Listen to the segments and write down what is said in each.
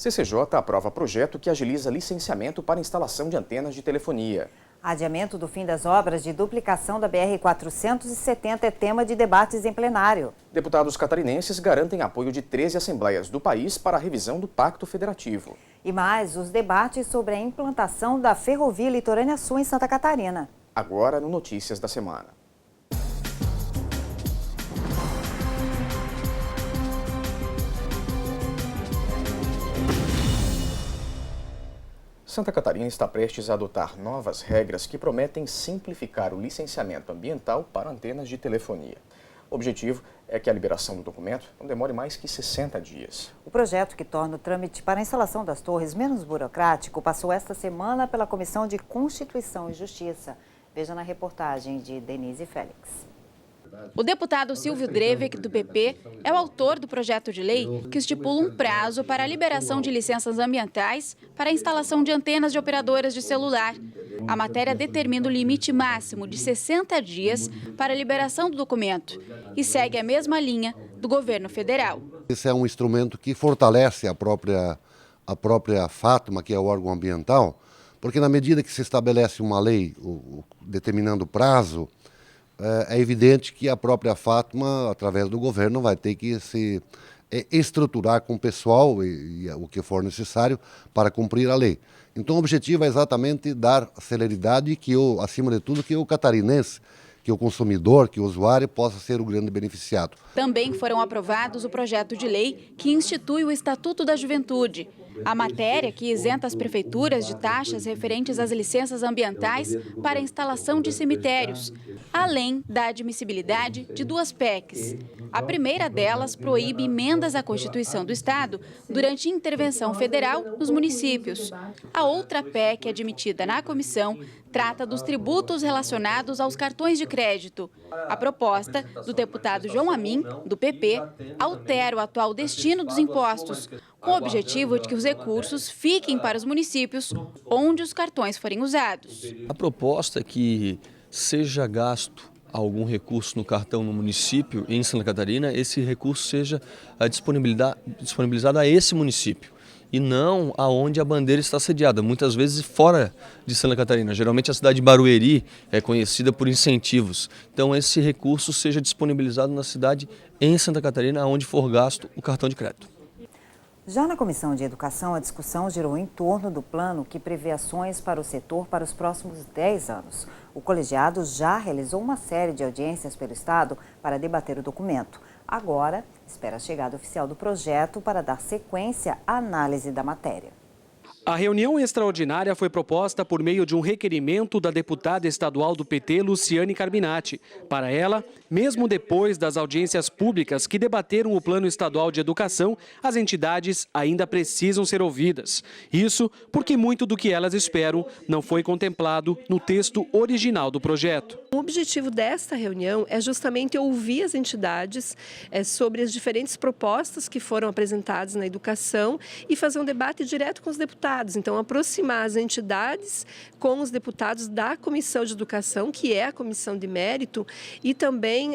CCJ aprova projeto que agiliza licenciamento para instalação de antenas de telefonia. Adiamento do fim das obras de duplicação da BR-470 é tema de debates em plenário. Deputados catarinenses garantem apoio de 13 assembleias do país para a revisão do Pacto Federativo. E mais os debates sobre a implantação da Ferrovia Litorânea Sul em Santa Catarina. Agora no Notícias da Semana. Santa Catarina está prestes a adotar novas regras que prometem simplificar o licenciamento ambiental para antenas de telefonia. O objetivo é que a liberação do documento não demore mais que 60 dias. O projeto que torna o trâmite para a instalação das torres menos burocrático passou esta semana pela Comissão de Constituição e Justiça. Veja na reportagem de Denise Félix. O deputado Silvio Drevek, do PP, é o autor do projeto de lei que estipula um prazo para a liberação de licenças ambientais para a instalação de antenas de operadoras de celular. A matéria determina o limite máximo de 60 dias para a liberação do documento e segue a mesma linha do governo federal. Esse é um instrumento que fortalece a própria FATMA, que é o órgão ambiental, porque na medida que se estabelece uma lei determinando prazo, é evidente que a própria FATMA, através do governo, vai ter que se estruturar com o pessoal e o que for necessário para cumprir a lei. Então o objetivo é exatamente dar celeridade e que, acima de tudo, que o catarinense, que o consumidor, que o usuário possa ser o grande beneficiado. Também foram aprovados o projeto de lei que institui o Estatuto da Juventude. A matéria que isenta as prefeituras de taxas referentes às licenças ambientais para a instalação de cemitérios, além da admissibilidade de duas PECs. A primeira delas proíbe emendas à Constituição do Estado durante intervenção federal nos municípios. A outra PEC, admitida na comissão, trata dos tributos relacionados aos cartões de crédito. A proposta do deputado João Amin, do PP, altera o atual destino dos impostos, com o objetivo de que os recursos fiquem para os municípios onde os cartões forem usados. A proposta é que seja gasto algum recurso no cartão no município, em Santa Catarina, esse recurso seja disponibilizado a esse município e não aonde a bandeira está sediada, muitas vezes fora de Santa Catarina. Geralmente a cidade de Barueri é conhecida por incentivos. Então esse recurso seja disponibilizado na cidade em Santa Catarina, onde for gasto o cartão de crédito. Já na Comissão de Educação, a discussão girou em torno do plano que prevê ações para o setor para os próximos 10 anos. O colegiado já realizou uma série de audiências pelo Estado para debater o documento. Agora, espera a chegada oficial do projeto para dar sequência à análise da matéria. A reunião extraordinária foi proposta por meio de um requerimento da deputada estadual do PT, Luciane Carbinati. Para ela, mesmo depois das audiências públicas que debateram o Plano Estadual de Educação, as entidades ainda precisam ser ouvidas. Isso porque muito do que elas esperam não foi contemplado no texto original do projeto. O objetivo desta reunião é justamente ouvir as entidades sobre as diferentes propostas que foram apresentadas na educação e fazer um debate direto com os deputados. Então, aproximar as entidades com os deputados da Comissão de Educação, que é a comissão de mérito, e também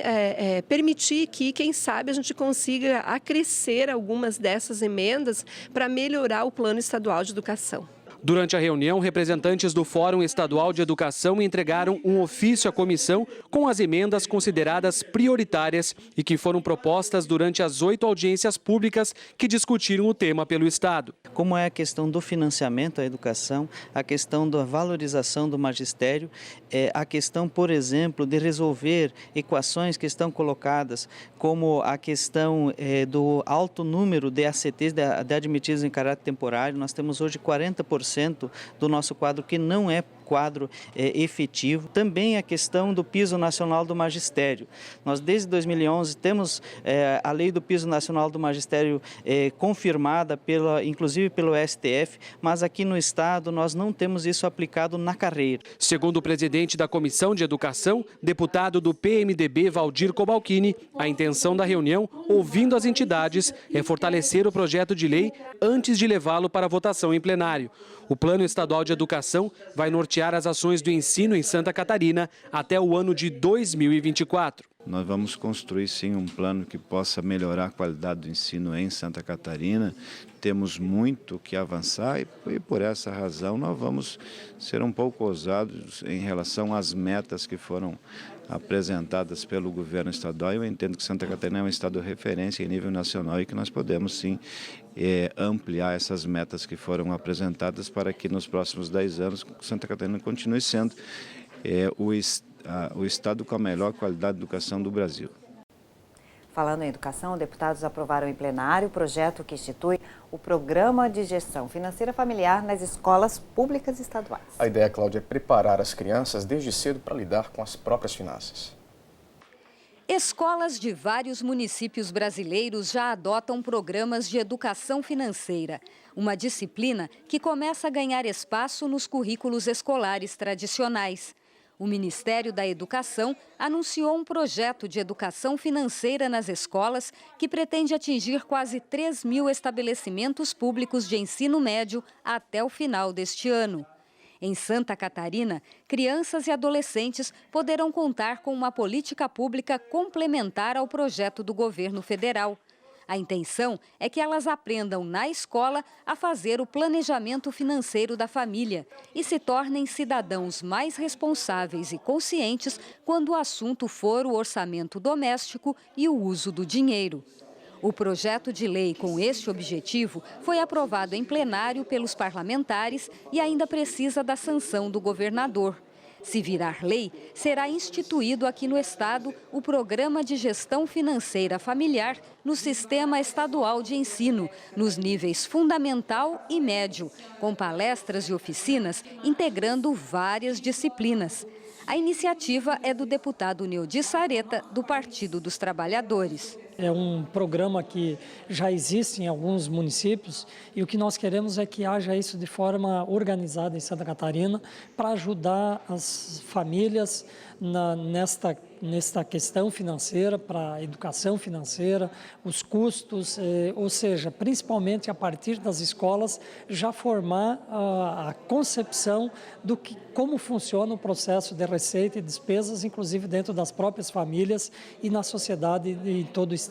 permitir que, quem sabe, a gente consiga acrescer algumas dessas emendas para melhorar o Plano Estadual de Educação. Durante a reunião, representantes do Fórum Estadual de Educação entregaram um ofício à comissão com as emendas consideradas prioritárias e que foram propostas durante as 8 audiências públicas que discutiram o tema pelo Estado. Como é a questão do financiamento à educação, a questão da valorização do magistério, a questão, por exemplo, de resolver equações que estão colocadas, como a questão do alto número de ACTs, de admitidos em caráter temporário. Nós temos hoje 40% do nosso quadro que não é quadro efetivo. Também a questão do piso nacional do magistério. Nós desde 2011 temos a lei do piso nacional do magistério confirmada inclusive pelo STF, mas aqui no estado nós não temos isso aplicado na carreira. Segundo o presidente da Comissão de Educação, deputado do PMDB Valdir Cobalcini, a intenção da reunião, ouvindo as entidades, é fortalecer o projeto de lei antes de levá-lo para votação em plenário. O Plano Estadual de Educação vai nortear as ações do ensino em Santa Catarina até o ano de 2024. Nós vamos construir sim um plano que possa melhorar a qualidade do ensino em Santa Catarina. Temos muito que avançar e por essa razão nós vamos ser um pouco ousados em relação às metas que foram apresentadas pelo governo estadual. Eu entendo que Santa Catarina é um estado de referência em nível nacional e que nós podemos sim ampliar essas metas que foram apresentadas para que nos próximos 10 anos Santa Catarina continue sendo o estado com a melhor qualidade de educação do Brasil. Falando em educação, deputados aprovaram em plenário o projeto que institui o Programa de Gestão Financeira Familiar nas escolas públicas estaduais. A ideia, Cláudia, é preparar as crianças desde cedo para lidar com as próprias finanças. Escolas de vários municípios brasileiros já adotam programas de educação financeira, uma disciplina que começa a ganhar espaço nos currículos escolares tradicionais. O Ministério da Educação anunciou um projeto de educação financeira nas escolas que pretende atingir quase 3 mil estabelecimentos públicos de ensino médio até o final deste ano. Em Santa Catarina, crianças e adolescentes poderão contar com uma política pública complementar ao projeto do governo federal. A intenção é que elas aprendam na escola a fazer o planejamento financeiro da família e se tornem cidadãos mais responsáveis e conscientes quando o assunto for o orçamento doméstico e o uso do dinheiro. O projeto de lei com este objetivo foi aprovado em plenário pelos parlamentares e ainda precisa da sanção do governador. Se virar lei, será instituído aqui no estado o Programa de Gestão Financeira Familiar no Sistema Estadual de Ensino, nos níveis fundamental e médio, com palestras e oficinas integrando várias disciplinas. A iniciativa é do deputado Neudi Sareta, do Partido dos Trabalhadores. É um programa que já existe em alguns municípios e o que nós queremos é que haja isso de forma organizada em Santa Catarina para ajudar as famílias nesta questão financeira, para a educação financeira, os custos, ou seja, principalmente a partir das escolas, já formar a concepção do como funciona o processo de receita e despesas, inclusive dentro das próprias famílias e na sociedade e em todo o estado.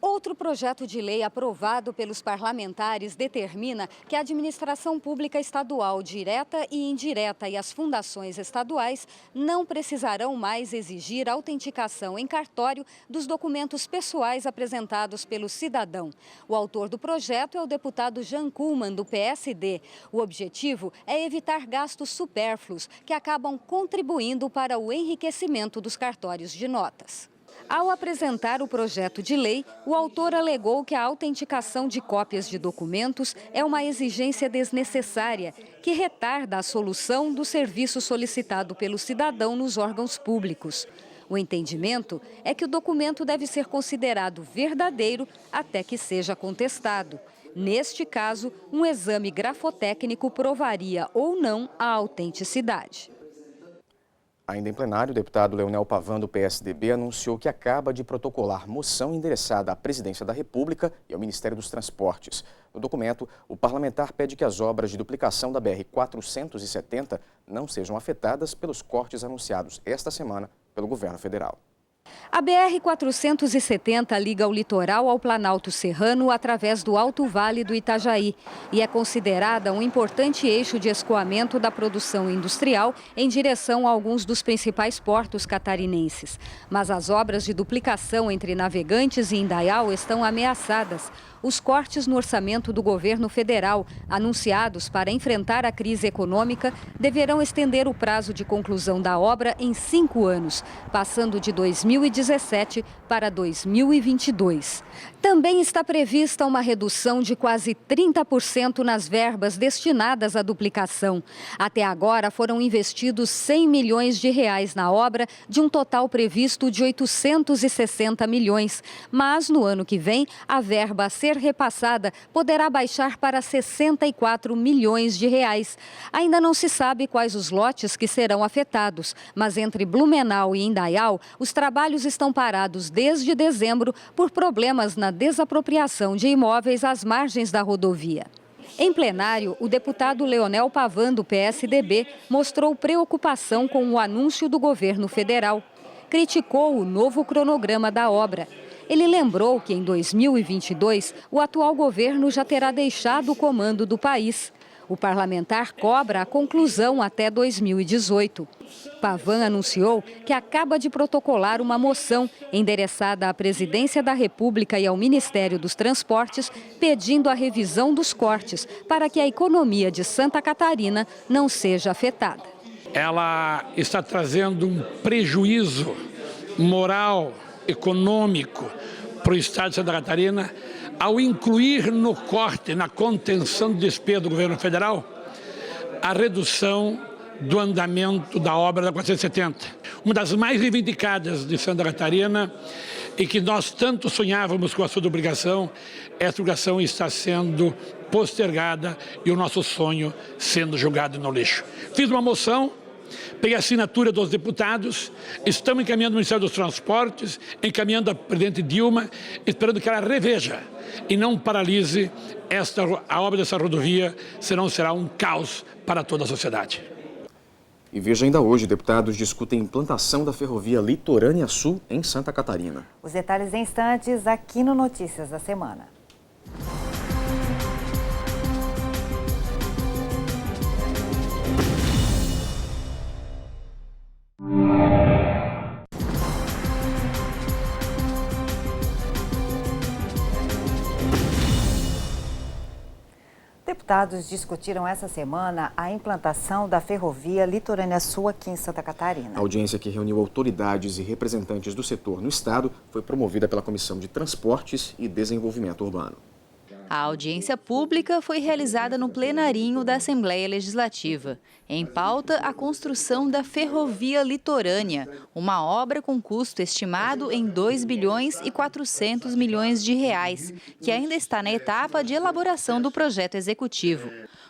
Outro projeto de lei aprovado pelos parlamentares determina que a administração pública estadual, direta e indireta, e as fundações estaduais não precisarão mais exigir autenticação em cartório dos documentos pessoais apresentados pelo cidadão. O autor do projeto é o deputado Jean Kuhlmann, do PSD. O objetivo é evitar gastos supérfluos que acabam contribuindo para o enriquecimento dos cartórios de notas. Ao apresentar o projeto de lei, o autor alegou que a autenticação de cópias de documentos é uma exigência desnecessária, que retarda a solução do serviço solicitado pelo cidadão nos órgãos públicos. O entendimento é que o documento deve ser considerado verdadeiro até que seja contestado. Neste caso, um exame grafotécnico provaria ou não a autenticidade. Ainda em plenário, o deputado Leonel Pavan, do PSDB, anunciou que acaba de protocolar moção endereçada à Presidência da República e ao Ministério dos Transportes. No documento, o parlamentar pede que as obras de duplicação da BR-470 não sejam afetadas pelos cortes anunciados esta semana pelo governo federal. A BR-470 liga o litoral ao Planalto Serrano através do Alto Vale do Itajaí e é considerada um importante eixo de escoamento da produção industrial em direção a alguns dos principais portos catarinenses. Mas as obras de duplicação entre Navegantes e Indaial estão ameaçadas. Os cortes no orçamento do governo federal, anunciados para enfrentar a crise econômica, deverão estender o prazo de conclusão da obra em 5 anos, passando de 2017 para 2022. Também está prevista uma redução de quase 30% nas verbas destinadas à duplicação. Até agora foram investidos R$100 milhões na obra, de um total previsto de 860 milhões. Mas no ano que vem, a verba a ser repassada poderá baixar para 64 milhões de reais. Ainda não se sabe quais os lotes que serão afetados, mas entre Blumenau e Indaial, os trabalhos estão parados desde dezembro por problemas na desapropriação de imóveis às margens da rodovia. Em plenário, o deputado Leonel Pavan, do PSDB, mostrou preocupação com o anúncio do governo federal. criticou o novo cronograma da obra. Ele lembrou que em 2022 o atual governo já terá deixado o comando do país. O parlamentar cobra a conclusão até 2018. Pavan anunciou que acaba de protocolar uma moção endereçada à Presidência da República e ao Ministério dos Transportes, pedindo a revisão dos cortes para que a economia de Santa Catarina não seja afetada. Ela está trazendo um prejuízo moral, econômico para o Estado de Santa Catarina, ao incluir no corte, na contenção de despesa do governo federal, a redução do andamento da obra da 470. Uma das mais reivindicadas de Santa Catarina e que nós tanto sonhávamos com a sua duplicação, essa duplicação está sendo postergada e o nosso sonho sendo jogado no lixo. Fiz uma moção, peguei a assinatura dos deputados, estamos encaminhando o Ministério dos Transportes, encaminhando a presidente Dilma, esperando que ela reveja e não paralise a obra dessa rodovia, senão será um caos para toda a sociedade. E veja, ainda hoje, deputados discutem a implantação da ferrovia Litorânea Sul em Santa Catarina. Os detalhes em instantes aqui no Notícias da Semana. Deputados discutiram essa semana a implantação da ferrovia Litorânea Sul aqui em Santa Catarina. A audiência, que reuniu autoridades e representantes do setor no estado, foi promovida pela Comissão de Transportes e Desenvolvimento Urbano. A audiência pública foi realizada no plenarinho da Assembleia Legislativa. Em pauta, a construção da ferrovia litorânea, uma obra com custo estimado em 2 bilhões e 400 milhões de reais, que ainda está na etapa de elaboração do projeto executivo.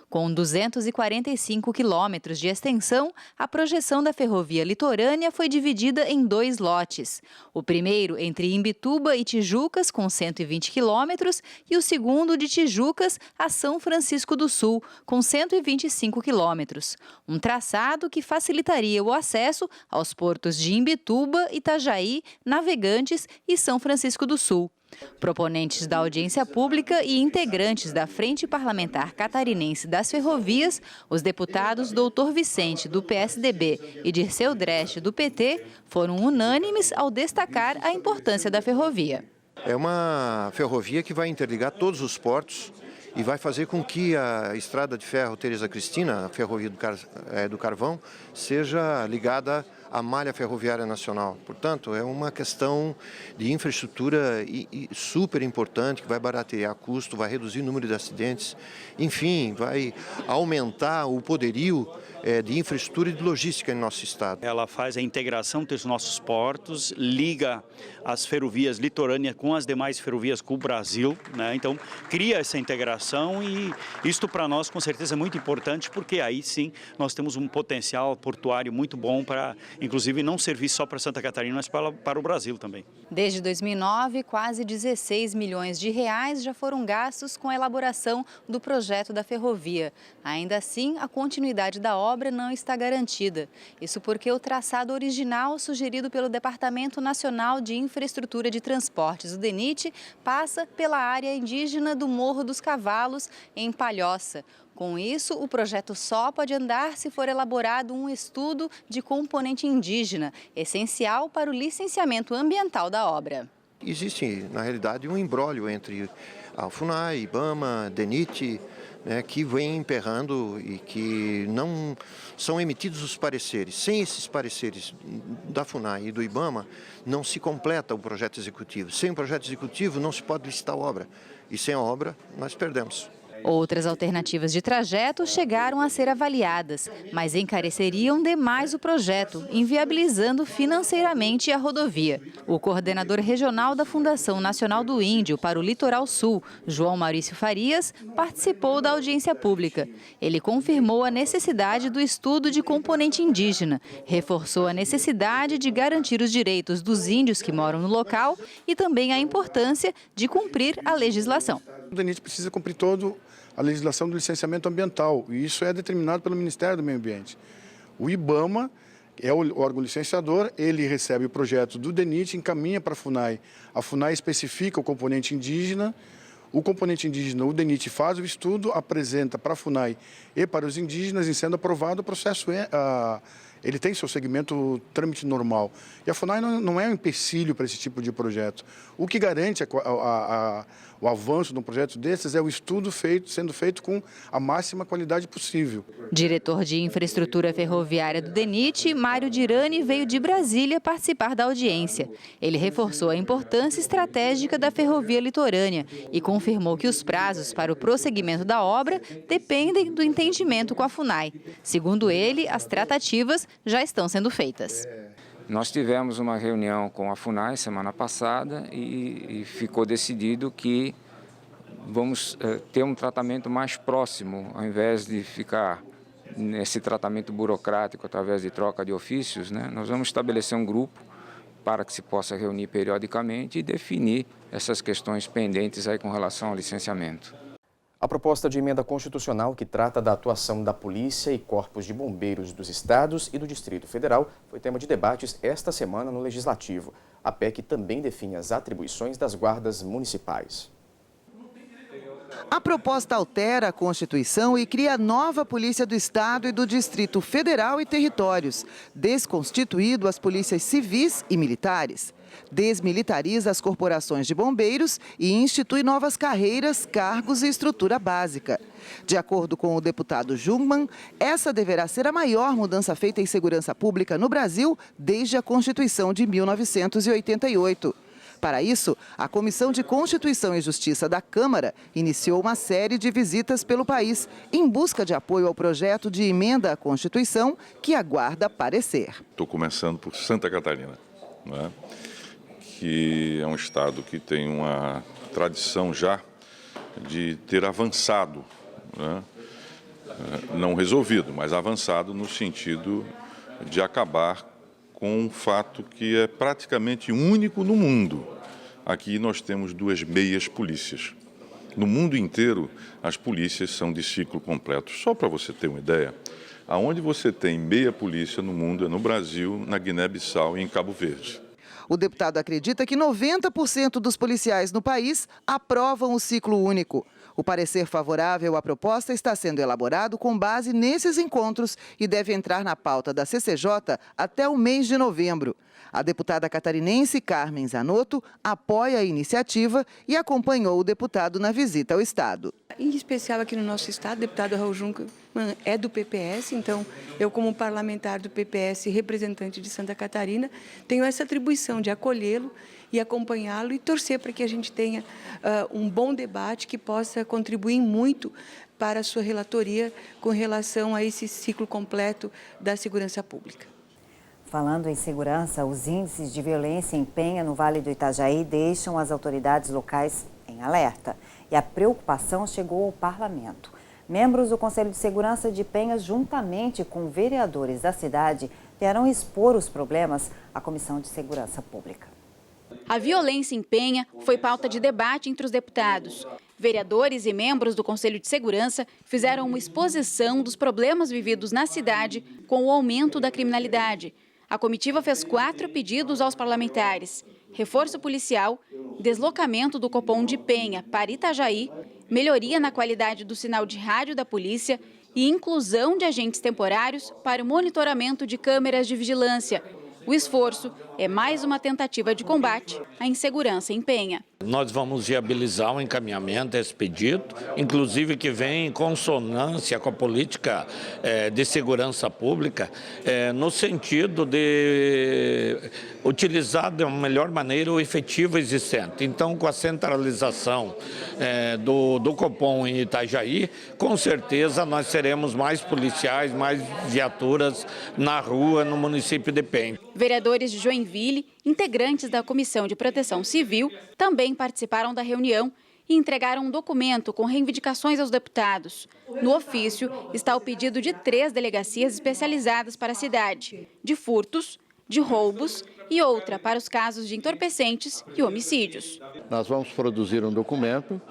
Com 245 quilômetros de extensão, a projeção da ferrovia litorânea foi dividida em 2 lotes. O primeiro entre Imbituba e Tijucas, com 120 quilômetros, e o segundo de Tijucas a São Francisco do Sul, com 125 quilômetros. Um traçado que facilitaria o acesso aos portos de Imbituba, Itajaí, Navegantes e São Francisco do Sul. Proponentes da audiência pública e integrantes da Frente Parlamentar Catarinense das Ferrovias, os deputados Dr. Vicente, do PSDB, e Dirceu Dresch, do PT, foram unânimes ao destacar a importância da ferrovia. É uma ferrovia que vai interligar todos os portos e vai fazer com que a estrada de ferro Teresa Cristina, a ferrovia do Carvão, seja ligada à malha ferroviária nacional. Portanto, é uma questão de infraestrutura super importante, que vai baratear custo, vai reduzir o número de acidentes, enfim, vai aumentar o poderio de infraestrutura e de logística em nosso estado. Ela faz a integração entre os nossos portos, liga as ferrovias litorâneas com as demais ferrovias com o Brasil, né? Então cria essa integração e isto para nós com certeza é muito importante, porque aí sim nós temos um potencial portuário muito bom para, inclusive, não servir só para Santa Catarina, mas para o Brasil também. Desde 2009, quase 16 milhões de reais já foram gastos com a elaboração do projeto da ferrovia. Ainda assim, a continuidade da obra não está garantida. Isso porque o traçado original sugerido pelo Departamento Nacional de Infraestrutura de Transportes, o DENIT, passa pela área indígena do Morro dos Cavalos, em Palhoça. Com isso, o projeto só pode andar se for elaborado um estudo de componente indígena, essencial para o licenciamento ambiental da obra. Existe, na realidade, um imbróglio entre a FUNAI, IBAMA, DENIT, que vem emperrando e que não são emitidos os pareceres. Sem esses pareceres da FUNAI e do IBAMA, não se completa o projeto executivo. Sem o projeto executivo, não se pode licitar a obra. E sem a obra, nós perdemos. Outras alternativas de trajeto chegaram a ser avaliadas, mas encareceriam demais o projeto, inviabilizando financeiramente a rodovia. O coordenador regional da Fundação Nacional do Índio para o Litoral Sul, João Maurício Farias, participou da audiência pública. Ele confirmou a necessidade do estudo de componente indígena, reforçou a necessidade de garantir os direitos dos índios que moram no local e também a importância de cumprir a legislação. O DENIT precisa cumprir toda a legislação do licenciamento ambiental, e isso é determinado pelo Ministério do Meio Ambiente. O IBAMA é o órgão licenciador, ele recebe o projeto do DENIT, encaminha para a FUNAI. A FUNAI especifica o componente indígena. O componente indígena, o DENIT faz o estudo, apresenta para a FUNAI e para os indígenas, e sendo aprovado o processo, ele tem seu segmento trâmite normal. E a FUNAI não é um empecilho para esse tipo de projeto. O que garante o avanço de um projeto desses é o estudo sendo feito com a máxima qualidade possível. Diretor de Infraestrutura Ferroviária do DENIT, Mário Dirani, veio de Brasília participar da audiência. Ele reforçou a importância estratégica da ferrovia litorânea e confirmou que os prazos para o prosseguimento da obra dependem do entendimento com a FUNAI. Segundo ele, as tratativas já estão sendo feitas. Nós tivemos uma reunião com a FUNAI semana passada e ficou decidido que vamos ter um tratamento mais próximo, ao invés de ficar nesse tratamento burocrático através de troca de ofícios, né? Nós vamos estabelecer um grupo para que se possa reunir periodicamente e definir essas questões pendentes aí com relação ao licenciamento. A proposta de emenda constitucional que trata da atuação da Polícia e Corpos de Bombeiros dos Estados e do Distrito Federal foi tema de debates esta semana no Legislativo. A PEC também define as atribuições das guardas municipais. A proposta altera a Constituição e cria a nova Polícia do Estado e do Distrito Federal e Territórios, desconstituindo as polícias civis e militares. Desmilitariza as corporações de bombeiros e institui novas carreiras, cargos e estrutura básica. De acordo com o deputado Jungmann, essa deverá ser a maior mudança feita em segurança pública no Brasil desde a Constituição de 1988. Para isso, a Comissão de Constituição e Justiça da Câmara iniciou uma série de visitas pelo país em busca de apoio ao projeto de emenda à Constituição que aguarda parecer. Estou começando por Santa Catarina, né? Que é um estado que tem uma tradição já de ter avançado, né? Não resolvido, mas avançado no sentido de acabar com um fato que é praticamente único no mundo. Aqui nós temos 2 meias polícias. No mundo inteiro, as polícias são de ciclo completo. Só para você ter uma ideia, aonde você tem meia polícia no mundo é no Brasil, na Guiné-Bissau e em Cabo Verde. O deputado acredita que 90% dos policiais no país aprovam o ciclo único. O parecer favorável à proposta está sendo elaborado com base nesses encontros e deve entrar na pauta da CCJ até o mês de novembro. A deputada catarinense Carmen Zanotto apoia a iniciativa e acompanhou o deputado na visita ao estado. Em especial aqui no nosso estado, o deputado Raul Jungmann é do PPS, então eu como parlamentar do PPS e representante de Santa Catarina, tenho essa atribuição de acolhê-lo e acompanhá-lo e torcer para que a gente tenha um bom debate que possa contribuir muito para a sua relatoria com relação a esse ciclo completo da segurança pública. Falando em segurança, os índices de violência em Penha, no Vale do Itajaí, deixam as autoridades locais em alerta. E a preocupação chegou ao parlamento. Membros do Conselho de Segurança de Penha, juntamente com vereadores da cidade, vieram expor os problemas à Comissão de Segurança Pública. A violência em Penha foi pauta de debate entre os deputados. Vereadores e membros do Conselho de Segurança fizeram uma exposição dos problemas vividos na cidade com o aumento da criminalidade. A comitiva fez 4 pedidos aos parlamentares: reforço policial, deslocamento do Copom de Penha para Itajaí, melhoria na qualidade do sinal de rádio da polícia e inclusão de agentes temporários para o monitoramento de câmeras de vigilância. O esforço é mais uma tentativa de combate à insegurança em Penha. Nós vamos viabilizar um encaminhamento a esse pedido, inclusive que vem em consonância com a política de segurança pública, no sentido de utilizar de uma melhor maneira o efetivo existente. Então, com a centralização do Copom em Itajaí, com certeza nós teremos mais policiais, mais viaturas na rua, no município de Penha. Vereadores de Joinville, integrantes da Comissão de Proteção Civil, também participaram da reunião e entregaram um documento com reivindicações aos deputados. No ofício está o pedido de 3 delegacias especializadas para a cidade, de furtos, de roubos e outra para os casos de entorpecentes e homicídios. Nós vamos produzir um documento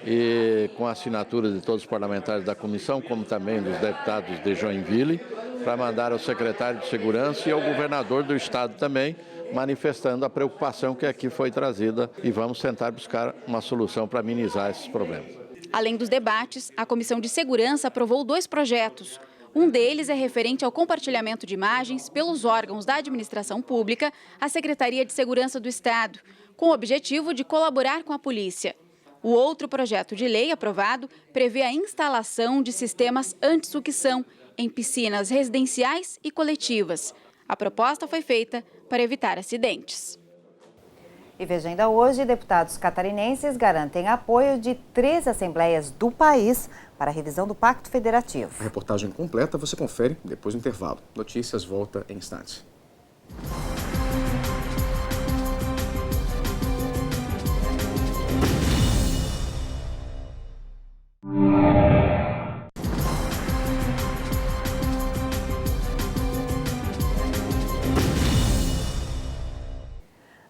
e com a assinatura de todos os parlamentares da comissão, como também dos deputados de Joinville, para mandar ao secretário de Segurança e ao governador do estado também, manifestando a preocupação que aqui foi trazida e vamos tentar buscar uma solução para minimizar esses problemas. Além dos debates, a Comissão de Segurança aprovou 2 projetos. Um deles é referente ao compartilhamento de imagens pelos órgãos da administração pública à Secretaria de Segurança do Estado, com o objetivo de colaborar com a polícia. O outro projeto de lei aprovado prevê a instalação de sistemas anti-sucção em piscinas residenciais e coletivas. A proposta foi feita para evitar acidentes. E veja ainda hoje, deputados catarinenses garantem apoio de 3 assembleias do país para a revisão do Pacto Federativo. A reportagem completa você confere depois do intervalo. Notícias volta em instantes.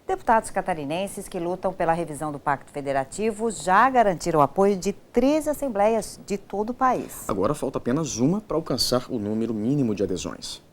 Deputados catarinenses que lutam pela revisão do Pacto Federativo já garantiram o apoio de 13 assembleias de todo o país. Agora falta apenas uma para alcançar o número mínimo de adesões.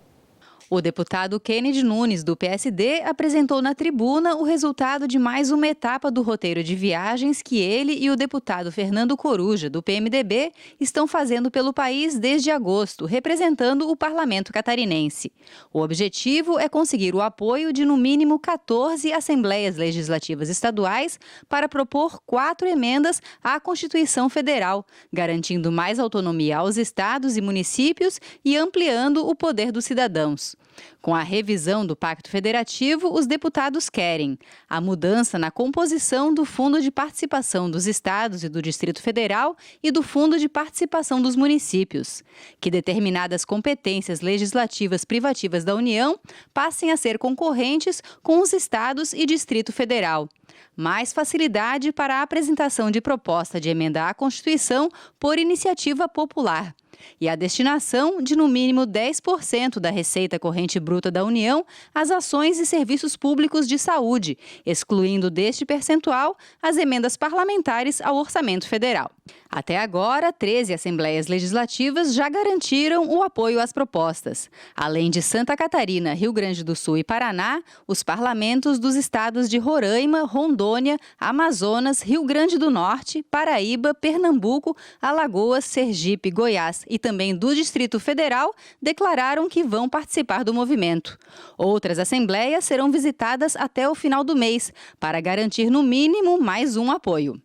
O deputado Kennedy Nunes, do PSD, apresentou na tribuna o resultado de mais uma etapa do roteiro de viagens que ele e o deputado Fernando Coruja, do PMDB, estão fazendo pelo país desde agosto, representando o parlamento catarinense. O objetivo é conseguir o apoio de, no mínimo, 14 assembleias legislativas estaduais para propor 4 emendas à Constituição Federal, garantindo mais autonomia aos estados e municípios e ampliando o poder dos cidadãos. Com a revisão do Pacto Federativo, os deputados querem a mudança na composição do Fundo de Participação dos Estados e do Distrito Federal e do Fundo de Participação dos Municípios, que determinadas competências legislativas privativas da União passem a ser concorrentes com os Estados e Distrito Federal. Mais facilidade para a apresentação de proposta de emenda à Constituição por iniciativa popular. E a destinação de, no mínimo, 10% da receita corrente bruta da União às ações e serviços públicos de saúde, excluindo deste percentual as emendas parlamentares ao orçamento federal. Até agora, 13 assembleias legislativas já garantiram o apoio às propostas. Além de Santa Catarina, Rio Grande do Sul e Paraná, os parlamentos dos estados de Roraima, Rondônia, Amazonas, Rio Grande do Norte, Paraíba, Pernambuco, Alagoas, Sergipe, Goiás e também do Distrito Federal declararam que vão participar do movimento. Outras assembleias serão visitadas até o final do mês, para garantir no mínimo mais um apoio.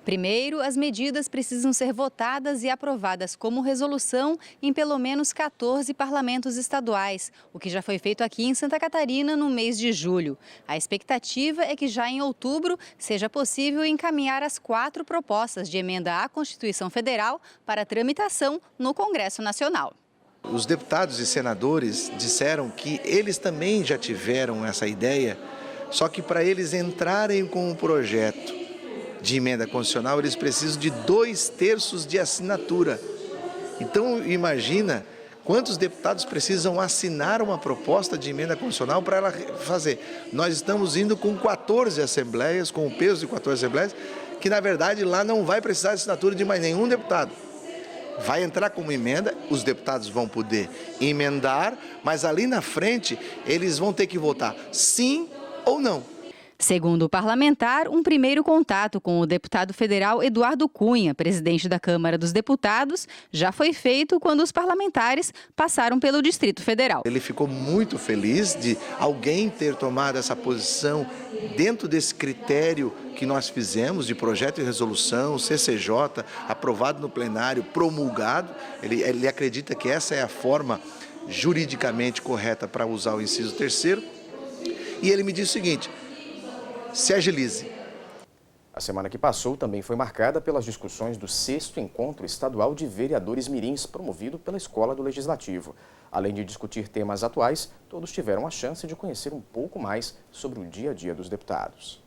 Primeiro, as medidas precisam ser votadas e aprovadas como resolução em pelo menos 14 parlamentos estaduais, o que já foi feito aqui em Santa Catarina no mês de julho. A expectativa é que já em outubro seja possível encaminhar as 4 propostas de emenda à Constituição Federal para tramitação no Congresso Nacional. Os deputados e senadores disseram que eles também já tiveram essa ideia, só que para eles entrarem com um projeto de emenda constitucional, eles precisam de 2/3 de assinatura. Então, imagina quantos deputados precisam assinar uma proposta de emenda constitucional para ela fazer. Nós estamos indo com 14 assembleias, com o peso de 14 assembleias, que na verdade lá não vai precisar de assinatura de mais nenhum deputado. Vai entrar como emenda, os deputados vão poder emendar, mas ali na frente eles vão ter que votar sim ou não. Segundo o parlamentar, um primeiro contato com o deputado federal Eduardo Cunha, presidente da Câmara dos Deputados, já foi feito quando os parlamentares passaram pelo Distrito Federal. Ele ficou muito feliz de alguém ter tomado essa posição dentro desse critério que nós fizemos de projeto de resolução, CCJ, aprovado no plenário, promulgado. Ele acredita que essa é a forma juridicamente correta para usar o inciso 3º. E ele me disse o seguinte: se agilize. A semana que passou também foi marcada pelas discussões do 6º Encontro Estadual de Vereadores Mirins, promovido pela Escola do Legislativo. Além de discutir temas atuais, todos tiveram a chance de conhecer um pouco mais sobre o dia a dia dos deputados.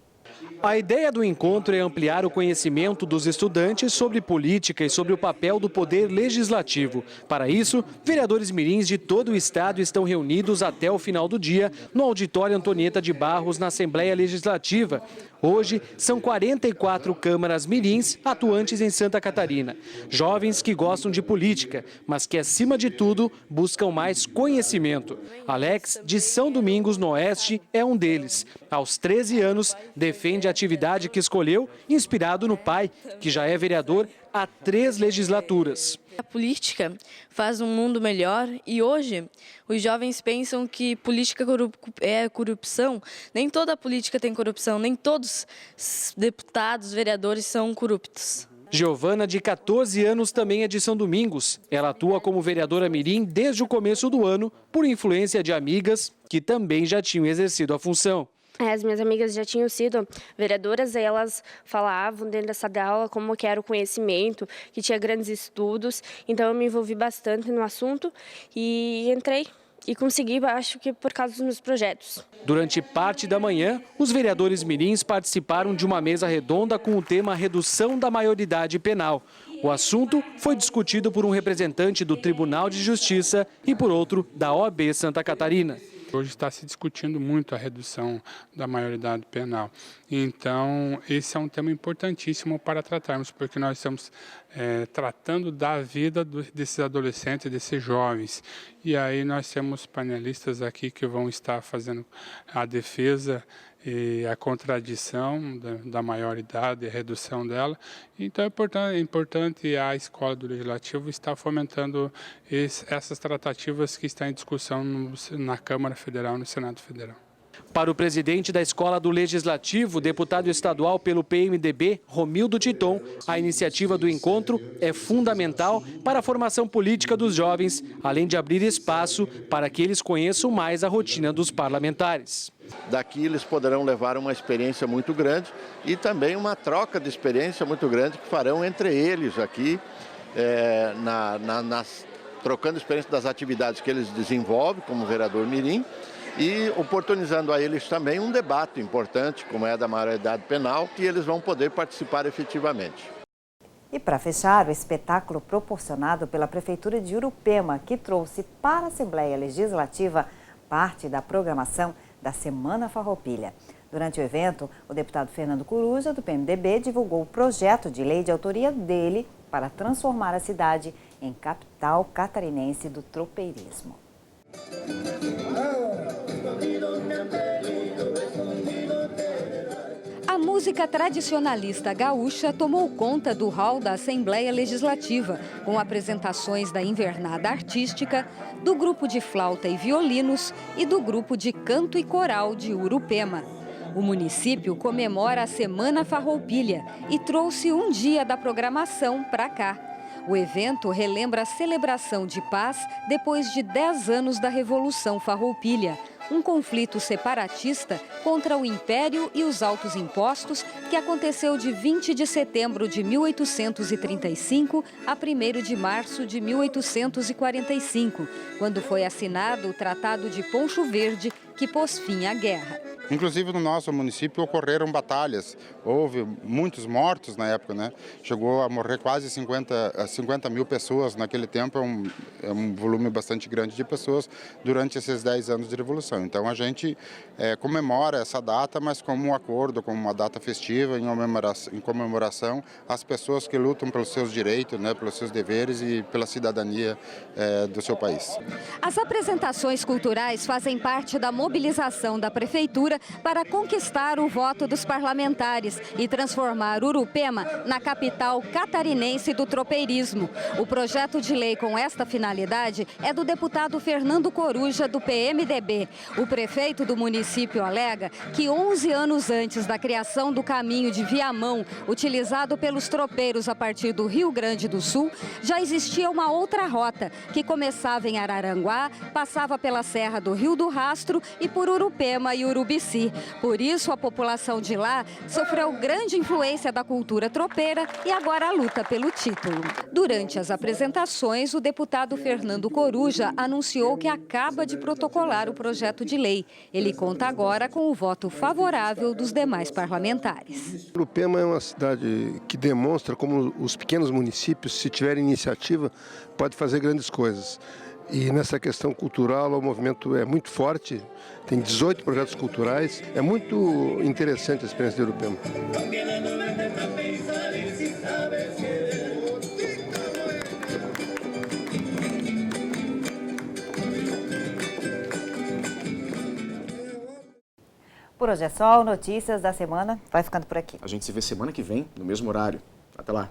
A ideia do encontro é ampliar o conhecimento dos estudantes sobre política e sobre o papel do poder legislativo. Para isso, vereadores mirins de todo o estado estão reunidos até o final do dia no auditório Antonieta de Barros, na Assembleia Legislativa. Hoje, são 44 câmaras mirins atuantes em Santa Catarina. Jovens que gostam de política, mas que, acima de tudo, buscam mais conhecimento. Alex, de São Domingos, no Oeste, é um deles. Aos 13 anos, defende a atividade que escolheu, inspirado no pai, que já é vereador há 3 legislaturas. A política faz um mundo melhor e hoje os jovens pensam que política é corrupção. Nem toda política tem corrupção, nem todos os deputados, vereadores são corruptos. Giovana, de 14 anos, também é de São Domingos. Ela atua como vereadora mirim desde o começo do ano, por influência de amigas que também já tinham exercido a função. As minhas amigas já tinham sido vereadoras, aí elas falavam dentro dessa aula como que era o conhecimento, que tinha grandes estudos, então eu me envolvi bastante no assunto e entrei e consegui, acho que por causa dos meus projetos. Durante parte da manhã, os vereadores mirins participaram de uma mesa redonda com o tema redução da maioridade penal. O assunto foi discutido por um representante do Tribunal de Justiça e por outro da OAB Santa Catarina. Hoje está se discutindo muito a redução da maioridade penal. Então, esse é um tema importantíssimo para tratarmos, porque nós estamos tratando da vida desses adolescentes, desses jovens. E aí nós temos panelistas aqui que vão estar fazendo a defesa e a contradição da maioridade e a redução dela. Então é importante a Escola do Legislativo estar fomentando essas tratativas que estão em discussão na Câmara Federal e no Senado Federal. Para o presidente da Escola do Legislativo, deputado estadual pelo PMDB, Romildo Titon, a iniciativa do encontro é fundamental para a formação política dos jovens, além de abrir espaço para que eles conheçam mais a rotina dos parlamentares. Daqui eles poderão levar uma experiência muito grande e também uma troca de experiência muito grande que farão entre eles aqui, trocando experiência das atividades que eles desenvolvem como vereador mirim, e oportunizando a eles também um debate importante, como é da maioridade penal, que eles vão poder participar efetivamente. E para fechar, o espetáculo proporcionado pela Prefeitura de Urupema, que trouxe para a Assembleia Legislativa parte da programação da Semana Farroupilha. Durante o evento, o deputado Fernando Coruja, do PMDB, divulgou o projeto de lei de autoria dele para transformar a cidade em capital catarinense do tropeirismo. A música tradicionalista gaúcha tomou conta do hall da Assembleia Legislativa, com apresentações da Invernada Artística, do grupo de flauta e violinos e do grupo de canto e coral de Urupema. O município comemora a Semana Farroupilha e trouxe um dia da programação para cá. O evento relembra a celebração de paz depois de 10 anos da Revolução Farroupilha, um conflito separatista contra o Império e os altos impostos que aconteceu de 20 de setembro de 1835 a 1º de março de 1845, quando foi assinado o Tratado de Poncho Verde, que pôs fim à guerra. Inclusive no nosso município ocorreram batalhas, houve muitos mortos na época, né? Chegou a morrer quase 50 mil pessoas naquele tempo, é um volume bastante grande de pessoas durante esses 10 anos de Revolução. Então a gente comemora essa data, mas como um acordo, como uma data festiva, em comemoração às pessoas que lutam pelos seus direitos, né, pelos seus deveres e pela cidadania do seu país. As apresentações culturais fazem parte da mobilização da Prefeitura para conquistar o voto dos parlamentares e transformar Urupema na capital catarinense do tropeirismo. O projeto de lei com esta finalidade é do deputado Fernando Coruja, do PMDB. O prefeito do município alega que 11 anos antes da criação do caminho de Viamão, utilizado pelos tropeiros a partir do Rio Grande do Sul, já existia uma outra rota que começava em Araranguá, passava pela Serra do Rio do Rastro e por Urupema e Urubici. Por isso, a população de lá sofreu grande influência da cultura tropeira e agora luta pelo título. Durante as apresentações, o deputado Fernando Coruja anunciou que acaba de protocolar o projeto de lei. Ele conta agora com o voto favorável dos demais parlamentares. Urupema é uma cidade que demonstra como os pequenos municípios, se tiverem iniciativa, podem fazer grandes coisas. E nessa questão cultural, o movimento é muito forte, tem 18 projetos culturais, é muito interessante a experiência de Urupema. Por hoje é só, o Notícias da Semana vai ficando por aqui. A gente se vê semana que vem, no mesmo horário. Até lá.